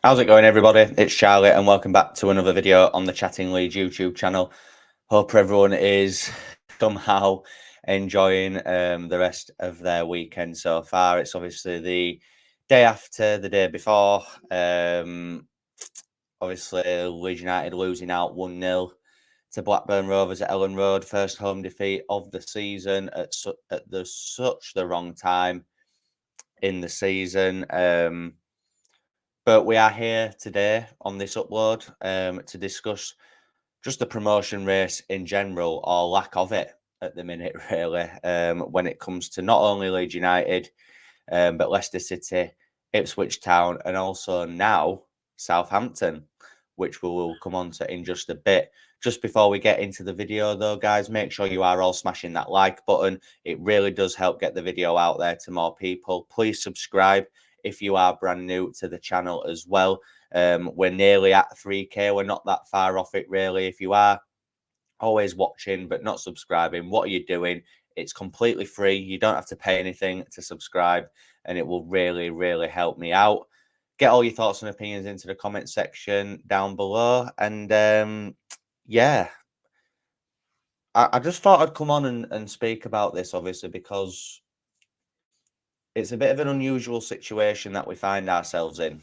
How's it going, everybody? It's Charlie, and welcome back to another video on the Chatting Leeds YouTube channel. Hope everyone is somehow enjoying the rest of their weekend so far. It's obviously the day after the day before. Obviously, Leeds United losing out 1-0 to Blackburn Rovers at Ellen Road. First home defeat of the season at such the wrong time in the season. But we are here today on this upload to discuss just the promotion race in general, or lack of it at the minute, really, when it comes to not only Leeds United, but Leicester City, Ipswich Town, and also now Southampton, which we will come on to in just a bit. Just before we get into the video, though, guys, make sure you are all smashing that like button. It really does help get the video out there to more people. Please subscribe if you are brand new to the channel as well. We're nearly at 3K. We're not that far off it, really. If you are always watching but not subscribing, what are you doing? It's completely free. You don't have to pay anything to subscribe, and it will really, really help me out. Get all your thoughts and opinions into the comment section down below. And yeah, I just thought I'd come on and speak about this, obviously, because it's a bit of an unusual situation that we find ourselves in.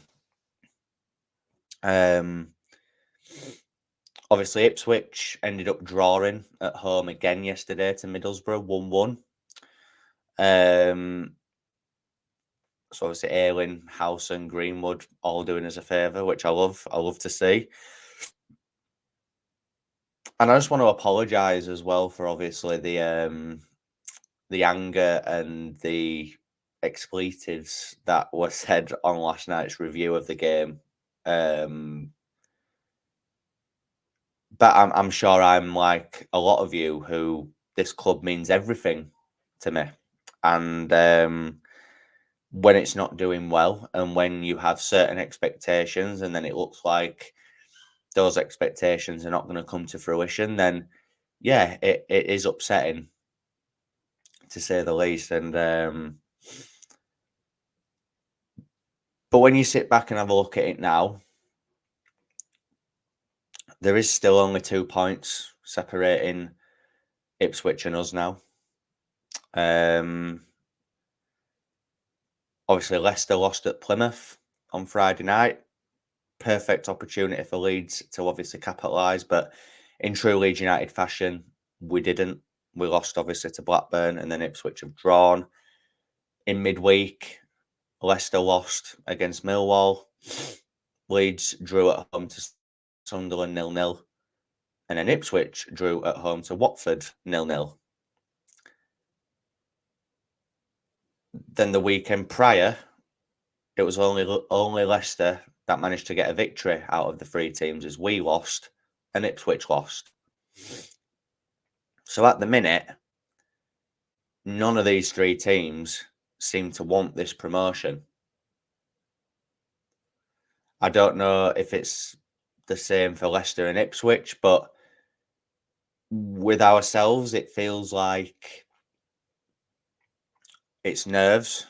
Obviously, Ipswich ended up drawing at home again yesterday to Middlesbrough, 1-1. So obviously, Ayling, House, and Greenwood all doing us a favour, which I love. I love to see. And I just want to apologise as well for obviously the anger and the expletives that were said on last night's review of the game. But I'm sure I'm like a lot of you who this club means everything to me. And when it's not doing well and when you have certain expectations and then it looks like those expectations are not going to come to fruition, then yeah, it is upsetting, to say the least. And but when you sit back and have a look at it now, there is still only 2 points separating Ipswich and us now. Obviously, Leicester lost at Plymouth on Friday night. Perfect opportunity for Leeds to obviously capitalise, but in true Leeds United fashion, we didn't. We lost, obviously, to Blackburn, and then Ipswich have drawn. In midweek, Leicester lost against Millwall. Leeds drew at home to Sunderland 0-0. And then Ipswich drew at home to Watford 0-0. Then the weekend prior, it was only Leicester that managed to get a victory out of the 3 teams, as we lost and Ipswich lost. So at the minute, none of these 3 teams seem to want this promotion. I don't know if it's the same for Leicester and Ipswich, but with ourselves, it feels like it's nerves.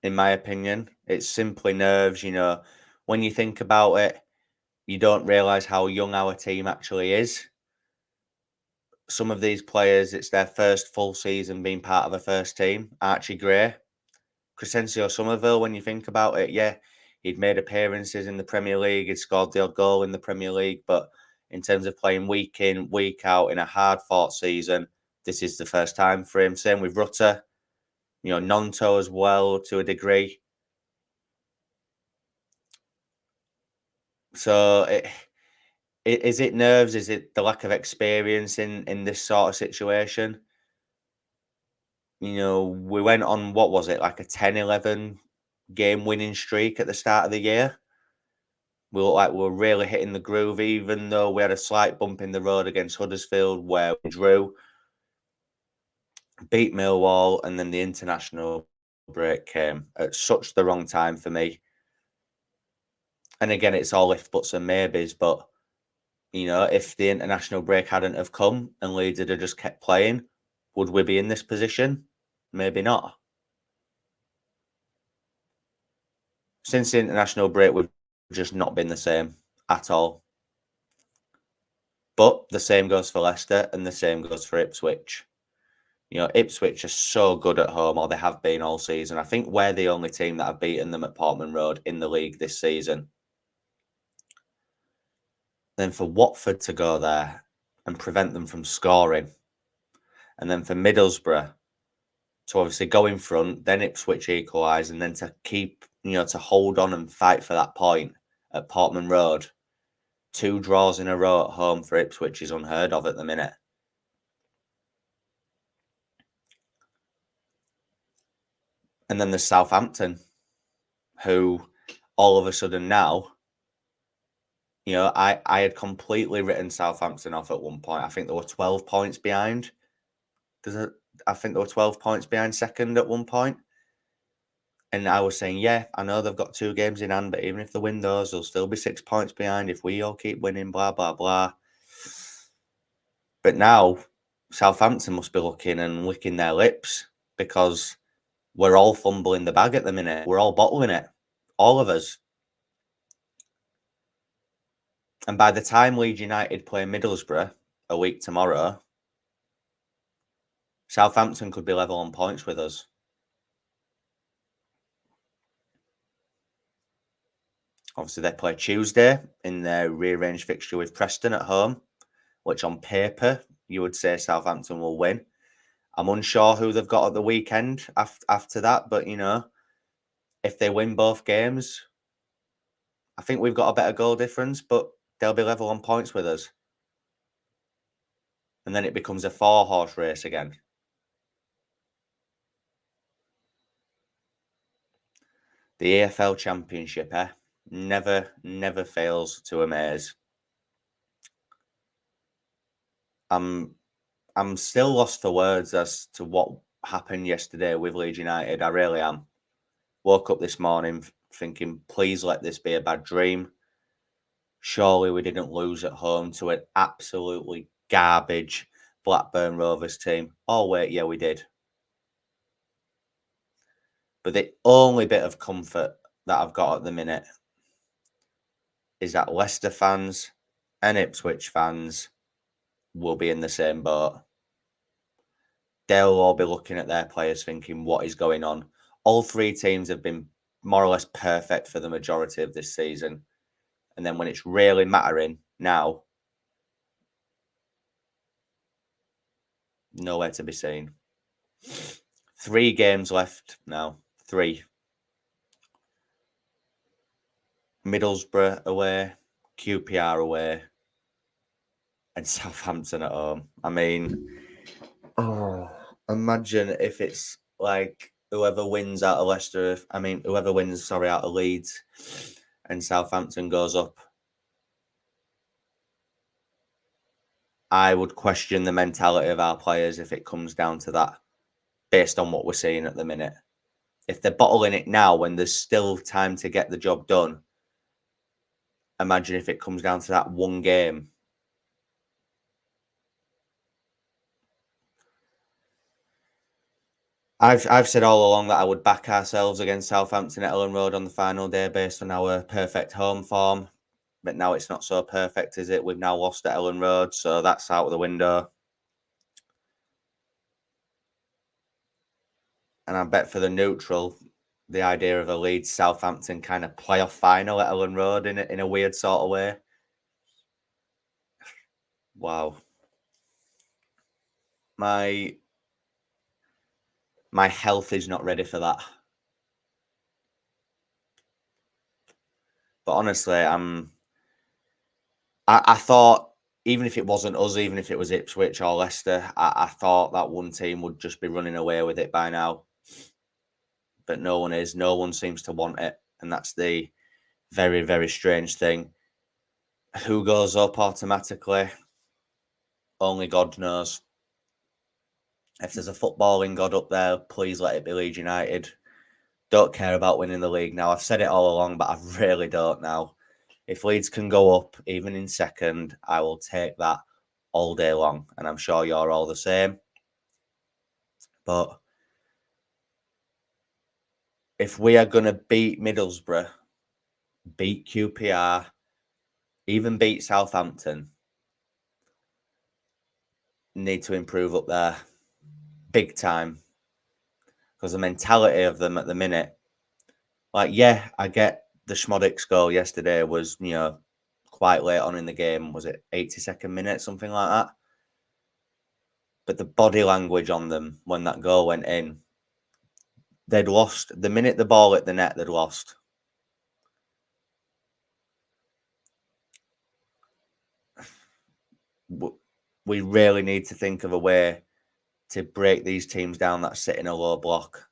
In my opinion, it's simply nerves. You know, when you think about it, you don't realise how young our team actually is. Some of these players, it's their first full season being part of a first team. Archie Gray, Crescencio Somerville, when you think about it, yeah, he'd made appearances in the Premier League, he'd scored the odd goal in the Premier League, but in terms of playing week in, week out in a hard-fought season, this is the first time for him. Same with Rutter, you know, Nonto as well, to a degree. So, is it nerves? Is it the lack of experience in this sort of situation? You know, we went on, what was it, like a 10-11 game winning streak at the start of the year. We looked like we were really hitting the groove, even though we had a slight bump in the road against Huddersfield where we drew, beat Millwall, and then the international break came at such the wrong time for me. And again, it's all if, buts, and maybes. But, you know, if the international break hadn't have come and Leeds had just kept playing, would we be in this position? Maybe not. Since the international break, we've just not been the same at all. But the same goes for Leicester and the same goes for Ipswich. You know, Ipswich are so good at home, or they have been all season. I think we're the only team that have beaten them at Portman Road in the league this season. Then for Watford to go there and prevent them from scoring, and then for Middlesbrough to obviously go in front, then Ipswich equalise, and then to keep, to hold on and fight for that point at Portman Road. 2 draws in a row at home for Ipswich is unheard of at the minute. And then there's Southampton, who all of a sudden now, I had completely written Southampton off at one point. I think they were 12 points behind. I think they were 12 points behind second at one point. And I was saying, yeah, I know they've got 2 games in hand, but even if they win those, they'll still be 6 points behind if we all keep winning, blah, blah, blah. But now Southampton must be looking and licking their lips because we're all fumbling the bag at the minute. We're all bottling it. All of us. And by the time Leeds United play Middlesbrough a week tomorrow, Southampton could be level on points with us. Obviously, they play Tuesday in their rearranged fixture with Preston at home, which on paper, you would say Southampton will win. I'm unsure who they've got at the weekend after that, but, if they win both games, I think we've got a better goal difference, but they'll be level on points with us. And then it becomes a 4-horse race again. The AFL Championship, never fails to amaze. I'm still lost for words as to what happened yesterday with Leeds United. I really am. Woke up this morning thinking, please let this be a bad dream. Surely we didn't lose at home to an absolutely garbage Blackburn Rovers team. Oh, wait, yeah, we did. But the only bit of comfort that I've got at the minute is that Leicester fans and Ipswich fans will be in the same boat. They'll all be looking at their players thinking, what is going on? All 3 teams have been more or less perfect for the majority of this season. And then when it's really mattering now, nowhere to be seen. 3 games left now. 3. Middlesbrough away, QPR away, and Southampton at home. I mean, imagine if it's like whoever wins out of Leicester, whoever wins, out of Leeds and Southampton goes up. I would question the mentality of our players if it comes down to that, based on what we're seeing at the minute. If they're bottling it now when there's still time to get the job done, imagine if it comes down to that one game. I've said all along that I would back ourselves against Southampton at Ellen Road on the final day based on our perfect home form. But now it's not so perfect, is it? We've now lost at Ellen Road, so that's out of the window. And I bet for the neutral, the idea of a Leeds Southampton kind of playoff final at Ellen Road in a weird sort of way. Wow. My health is not ready for that. But honestly, I thought, even if it wasn't us, even if it was Ipswich or Leicester, I thought that one team would just be running away with it by now. But no one is. No one seems to want it. And that's the very, very strange thing. Who goes up automatically? Only God knows. If there's a footballing god up there, please let it be Leeds United. Don't care about winning the league now. I've said it all along, but I really don't now. If Leeds can go up, even in second, I will take that all day long. And I'm sure you're all the same. But if we are going to beat Middlesbrough beat QPR, even beat Southampton. Need to improve up there big time, because the mentality of them at the minute, like, yeah, I get the Schmodix goal yesterday was, quite late on in the game. Was it 82nd minute, something like that? But the body language on them when that goal went in, they'd lost. The minute the ball hit the net, they'd lost. We really need to think of a way to break these teams down that sit in a low block.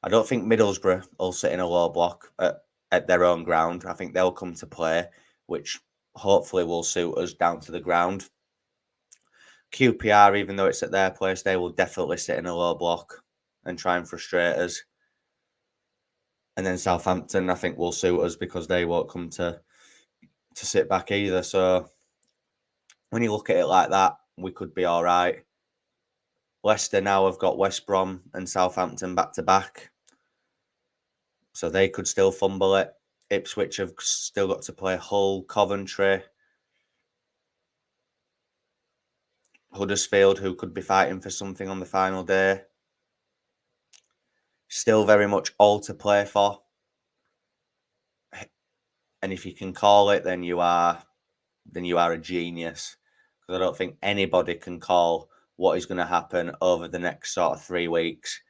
I don't think Middlesbrough will sit in a low block at their own ground. I think they'll come to play, which hopefully will suit us down to the ground. QPR, even though it's at their place, they will definitely sit in a low block and try and frustrate us. And then Southampton, I think, will suit us because they won't come to sit back either. So when you look at it like that, we could be all right. Leicester now have got West Brom and Southampton back to back, so they could still fumble it. Ipswich have still got to play Hull, Coventry, Huddersfield, who could be fighting for something on the final day. Still very much all to play for. And if you can call it, then you are a genius. Because I don't think anybody can call what is going to happen over the next sort of 3 weeks.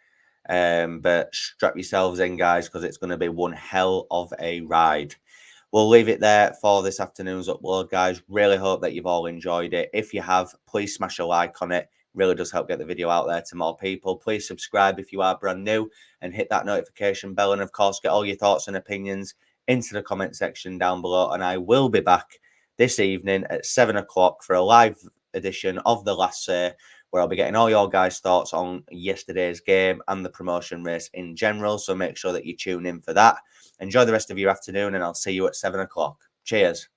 But strap yourselves in, guys, because it's going to be one hell of a ride. We'll leave it there for this afternoon's upload, guys. Really hope that you've all enjoyed it. If you have, please smash a like on it. Really does help get the video out there to more people. Please subscribe if you are brand new and hit that notification bell. And, of course, get all your thoughts and opinions into the comment section down below. And I will be back this evening at 7 o'clock for a live edition of The Last Say, where I'll be getting all your guys' thoughts on yesterday's game and the promotion race in general. So make sure that you tune in for that. Enjoy the rest of your afternoon, and I'll see you at 7 o'clock. Cheers.